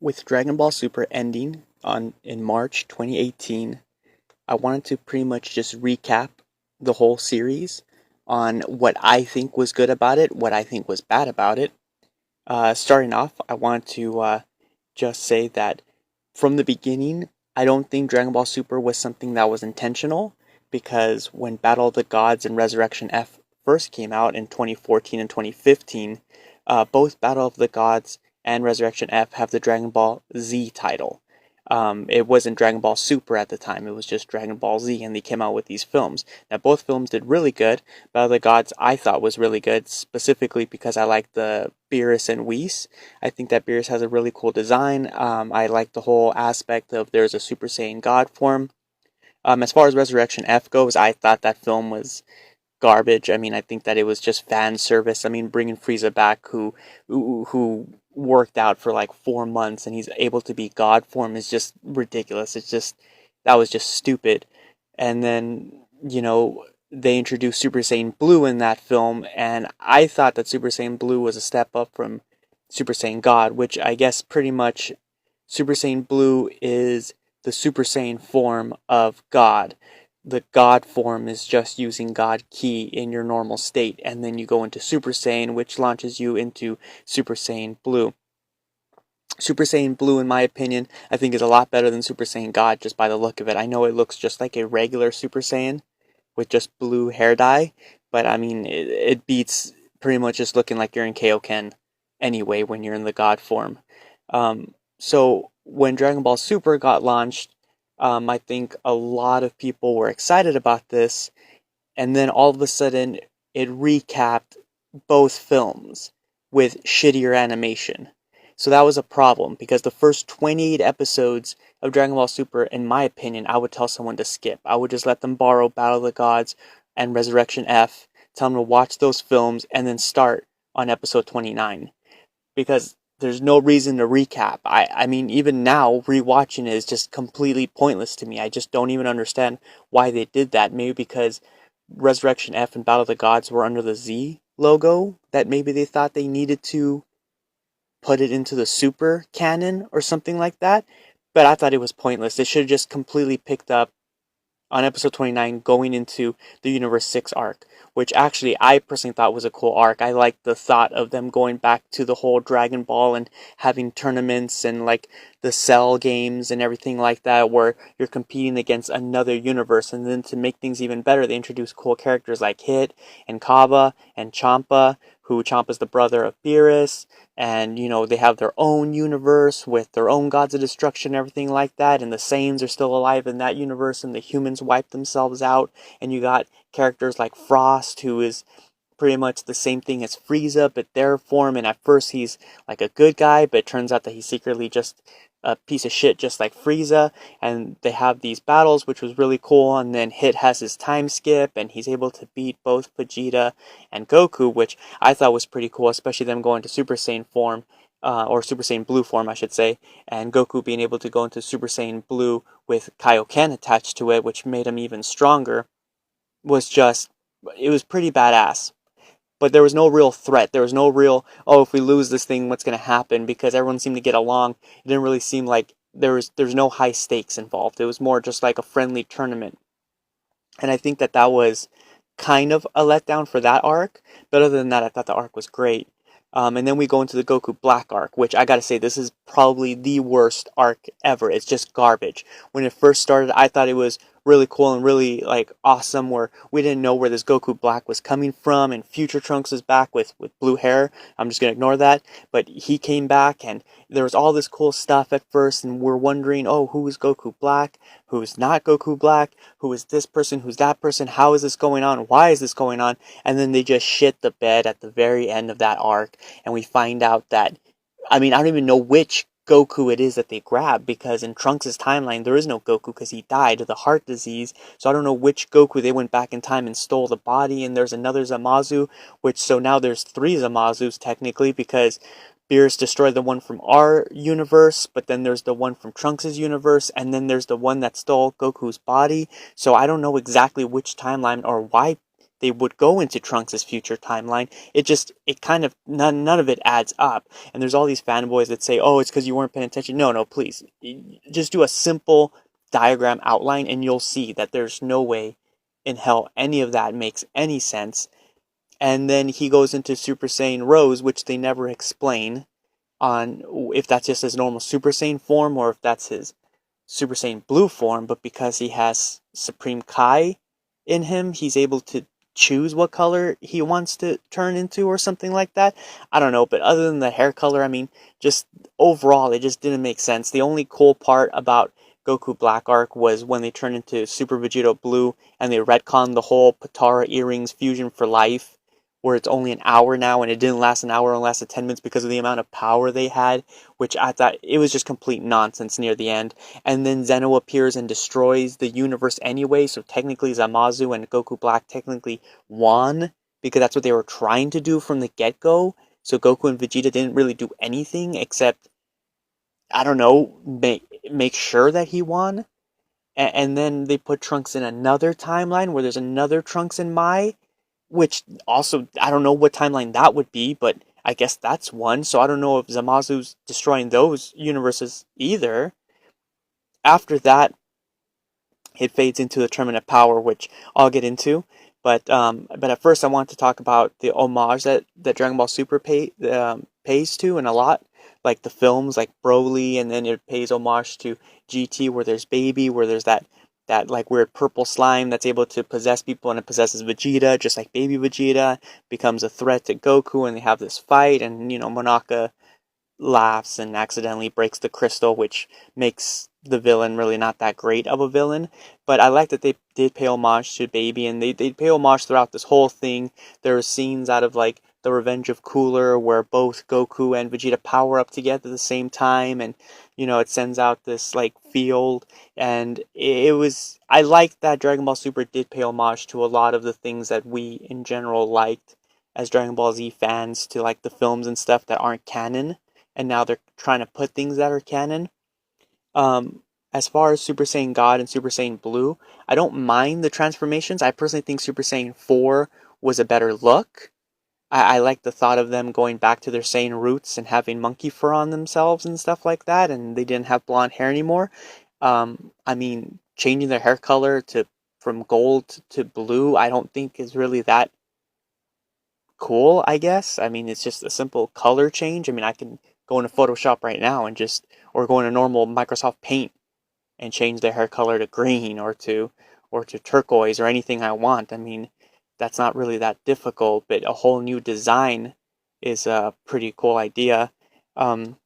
With Dragon Ball Super ending in March 2018, I wanted to pretty much just recap the whole series on what I think was good about it, what I think was bad about it. Starting off, I wanted to just say that from the beginning, I don't think Dragon Ball Super was something that was intentional because when Battle of the Gods and Resurrection F first came out in 2014 and 2015, both Battle of the Gods and Resurrection F have the Dragon Ball Z title. It wasn't Dragon Ball Super at the time, it was just Dragon Ball Z, and they came out with these films. Now, both films did really good. Battle of the Gods I thought was really good, specifically because I like the Beerus and Whis. I think that Beerus has a really cool design. I like the whole aspect of there's a Super Saiyan God form. As far as Resurrection F goes, I thought that film was garbage. I mean, I think that it was just fan service. I mean, bringing Frieza back, who worked out for like 4 months and he's able to be God form is just ridiculous. It's just that was just stupid. And then they introduced Super Saiyan Blue in that film, and I thought that Super Saiyan Blue was a step up from Super Saiyan God, which I guess pretty much Super Saiyan Blue is the Super Saiyan form of God. The God form is just using God Ki in your normal state, and then you go into Super Saiyan, which launches you into Super Saiyan Blue. Super Saiyan Blue, in my opinion, I think is a lot better than Super Saiyan God just by the look of it. I know it looks just like a regular Super Saiyan with just blue hair dye, but I mean, it beats pretty much just looking like you're in Kaioken anyway when you're in the God form. So when Dragon Ball Super got launched, I think a lot of people were excited about this, and then all of a sudden it recapped both films with shittier animation. So that was a problem because the first 28 episodes of Dragon Ball Super, in my opinion, I would tell someone to skip. I would just let them borrow Battle of the Gods and Resurrection F, tell them to watch those films, and then start on episode 29. Because there's no reason to recap. I mean, even now, rewatching it is just completely pointless to me. I just don't even understand why they did that. Maybe because Resurrection F and Battle of the Gods were under the Z logo, that maybe they thought they needed to put it into the Super canon or something like that. But I thought it was pointless. They should have just completely picked up on episode 29 going into the Universe 6 arc, which actually I personally thought was a cool arc. I liked the thought of them going back to the whole Dragon Ball and having tournaments and like the Cell games and everything like that where you're competing against another universe. And then to make things even better, they introduced cool characters like Hit and Kaba and Champa, who Champa's the brother of Beerus, and they have their own universe with their own gods of destruction and everything like that, and the Saiyans are still alive in that universe, and the humans wipe themselves out, and you got characters like Frost, who is pretty much the same thing as Frieza, but their form, and at first he's like a good guy, but it turns out that he's secretly just a piece of shit just like Frieza, and they have these battles, which was really cool, and then Hit has his time skip, and he's able to beat both Vegeta and Goku, which I thought was pretty cool, especially them going to Super Saiyan form, or Super Saiyan Blue form, I should say, and Goku being able to go into Super Saiyan Blue with Kaioken attached to it, which made him even stronger, was just, it was pretty badass. But there was no real threat. There was no real, oh, if we lose this thing, what's going to happen? Because everyone seemed to get along. It didn't really seem like there's no high stakes involved. It was more just like a friendly tournament. And I think that was kind of a letdown for that arc. But other than that, I thought the arc was great. And then we go into the Goku Black arc, which I gotta say, this is probably the worst arc ever. It's just garbage. When it first started, I thought it was really cool and really like awesome, where we didn't know where this Goku Black was coming from, and Future Trunks is back with blue hair. I'm just gonna ignore that. But he came back, and there was all this cool stuff at first, and we're wondering, oh, who is Goku Black? Who's not Goku Black? Who is this person? Who's that person? How is this going on? Why is this going on? And then they just shit the bed at the very end of that arc, and we find out that, I mean, I don't even know which Goku it is that they grab, because in Trunks' timeline there is no Goku because he died of the heart disease. So I don't know which Goku they went back in time and stole the body, and there's another Zamasu, which, so now there's three Zamasus technically, because Beerus destroyed the one from our universe, but then there's the one from Trunks' universe, and then there's the one that stole Goku's body. So I don't know exactly which timeline or why they would go into Trunks' future timeline. It kind of, none of it adds up. And there's all these fanboys that say, oh, it's because you weren't paying attention. No, no, please. Just do a simple diagram outline and you'll see that there's no way in hell any of that makes any sense. And then he goes into Super Saiyan Rose, which they never explain on if that's just his normal Super Saiyan form or if that's his Super Saiyan Blue form, but because he has Supreme Kai in him, he's able to choose what color he wants to turn into or something like that. I don't know, but other than the hair color, I mean, just overall, it just didn't make sense. The only cool part about Goku Black Arc was when they turned into Super Vegito Blue and they retconned the whole Potara earrings fusion for life, where it's only an hour now and it didn't last an hour, it only lasted 10 minutes because of the amount of power they had, which I thought it was just complete nonsense near the end. And then Zeno appears and destroys the universe anyway, so technically Zamasu and Goku Black technically won, because that's what they were trying to do from the get-go. So Goku and Vegeta didn't really do anything except, I don't know, make sure that he won. And then they put Trunks in another timeline where there's another Trunks and Mai, which also, I don't know what timeline that would be, but I guess that's one. So I don't know if Zamasu's destroying those universes either. After that, it fades into the Tournament of Power, which I'll get into. But at first, I want to talk about the homage that Dragon Ball Super pays to, and a lot, like the films, like Broly, and then it pays homage to GT, where there's Baby, where there's that like weird purple slime that's able to possess people, and it possesses Vegeta, just like Baby Vegeta becomes a threat to Goku, and they have this fight, and Monaka laughs and accidentally breaks the crystal, which makes the villain really not that great of a villain. But I like that they did pay homage to Baby, and they pay homage throughout this whole thing. There are scenes out of like The Revenge of Cooler where both Goku and Vegeta power up together at the same time, and it sends out this like field, and it was, I liked that Dragon Ball Super did pay homage to a lot of the things that we in general liked as Dragon Ball Z fans, to like the films and stuff that aren't canon, and now they're trying to put things that are canon. Um, as far as Super Saiyan God and Super Saiyan Blue, I don't mind the transformations. I personally think Super Saiyan 4 was a better look. I like the thought of them going back to their Saiyan roots and having monkey fur on themselves and stuff like that, and they didn't have blonde hair anymore. I mean, changing their hair color to from gold to blue, I don't think is really that cool, I guess. I mean, it's just a simple color change. I mean, I can go into Photoshop right now and or go into normal Microsoft Paint and change their hair color to green or to turquoise or anything I want. I mean, that's not really that difficult, but a whole new design is a pretty cool idea. Um,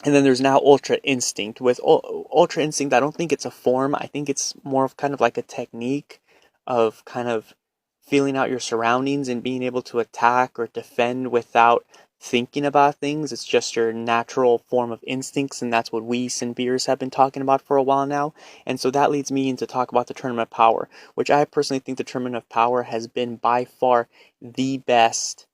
and then there's now Ultra Instinct. With Ultra Instinct, I don't think it's a form. I think it's more of kind of like a technique of kind of feeling out your surroundings and being able to attack or defend without thinking about things. It's just your natural form of instincts, and that's what we Beers have been talking about for a while now. And so that leads me into talk about the Tournament of Power, which I personally think the Tournament of Power has been by far the best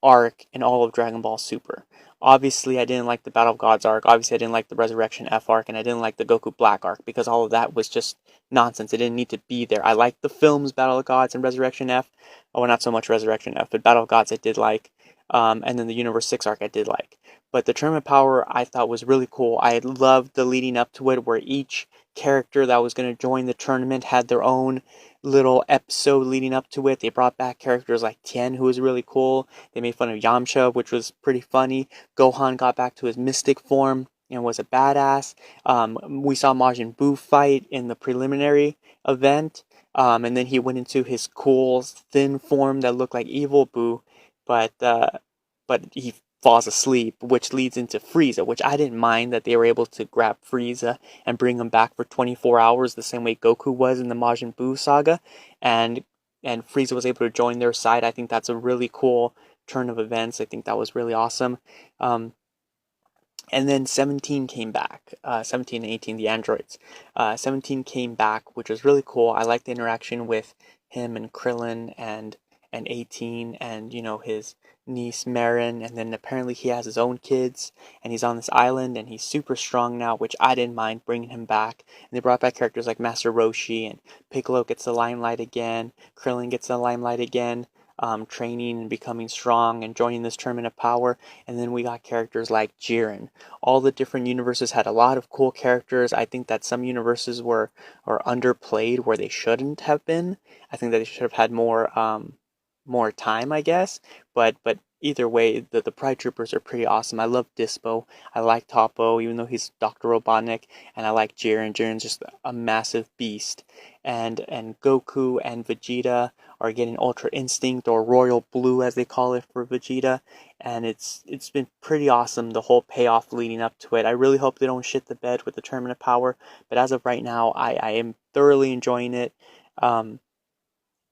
arc in all of Dragon Ball Super. Obviously, I didn't like the Battle of Gods arc. Obviously, I didn't like the Resurrection F arc, and I didn't like the Goku Black arc because all of that was just nonsense. It didn't need to be there. I liked the films Battle of Gods and Resurrection F. Oh, well, not so much Resurrection F, but Battle of Gods I did like. And then the Universe 6 arc I did like. But the Tournament of Power I thought was really cool. I loved the leading up to it where each character that was going to join the tournament had their own little episode leading up to it. They brought back characters like Tien, who was really cool. They made fun of Yamcha, which was pretty funny. Gohan got back to his mystic form and was a badass. We saw Majin Buu fight in the preliminary event. And then he went into his cool thin form that looked like Evil Buu, but he falls asleep, which leads into Frieza, which I didn't mind that they were able to grab Frieza and bring him back for 24 hours the same way Goku was in the Majin Buu saga, and Frieza was able to join their side. I think that's a really cool turn of events. I think that was really awesome. And then 17 came back. 17 and 18, the androids. 17 came back, which was really cool. I liked the interaction with him and Krillin and 18, and his niece Marin, and then apparently he has his own kids, and he's on this island, and he's super strong now, which I didn't mind bringing him back. And they brought back characters like Master Roshi, and Piccolo gets the limelight again, Krillin gets the limelight again, training and becoming strong and joining this tournament of power. And then we got characters like Jiren. All the different universes had a lot of cool characters. I think that some universes were underplayed where they shouldn't have been. I think that they should have had more time, I guess. But either way, the Pride Troopers are pretty awesome. I love Dispo. I like Toppo, even though he's Dr. Robotnik, and I like Jiren. Jiren's just a massive beast. And Goku and Vegeta are getting Ultra Instinct, or Royal Blue as they call it for Vegeta, and it's been pretty awesome, the whole payoff leading up to it. I really hope they don't shit the bed with the Tournament of Power, but as of right now, I am thoroughly enjoying it. Um,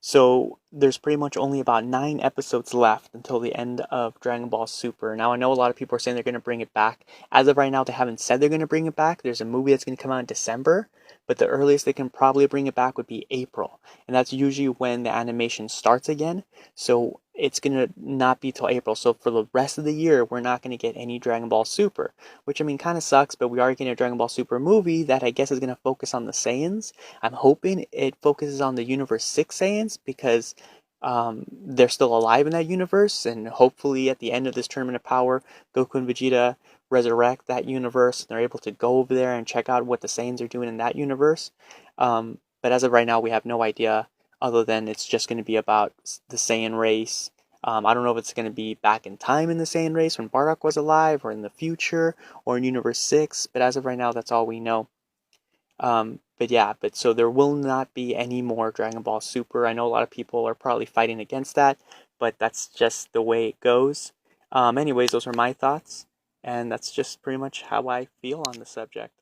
so there's pretty much only about 9 episodes left until the end of Dragon Ball Super. Now I know a lot of people are saying they're going to bring it back. As of right now, they haven't said they're going to bring it back. There's a movie that's going to come out in December, but the earliest they can probably bring it back would be April. And that's usually when the animation starts again. So it's going to not be till April. So for the rest of the year, we're not going to get any Dragon Ball Super, which I mean kind of sucks, but we are getting a Dragon Ball Super movie that I guess is going to focus on the Saiyans. I'm hoping it focuses on the Universe 6 Saiyans because they're still alive in that universe, and hopefully at the end of this Tournament of Power, Goku and Vegeta resurrect that universe, and they're able to go over there and check out what the Saiyans are doing in that universe. But as of right now, we have no idea, other than it's just going to be about the Saiyan race. I don't know if it's going to be back in time in the Saiyan race when Bardock was alive, or in the future, or in Universe 6, but as of right now, that's all we know. But yeah, but so there will not be any more Dragon Ball Super. I know a lot of people are probably fighting against that, but that's just the way it goes. Anyways, those are my thoughts, and that's just pretty much how I feel on the subject.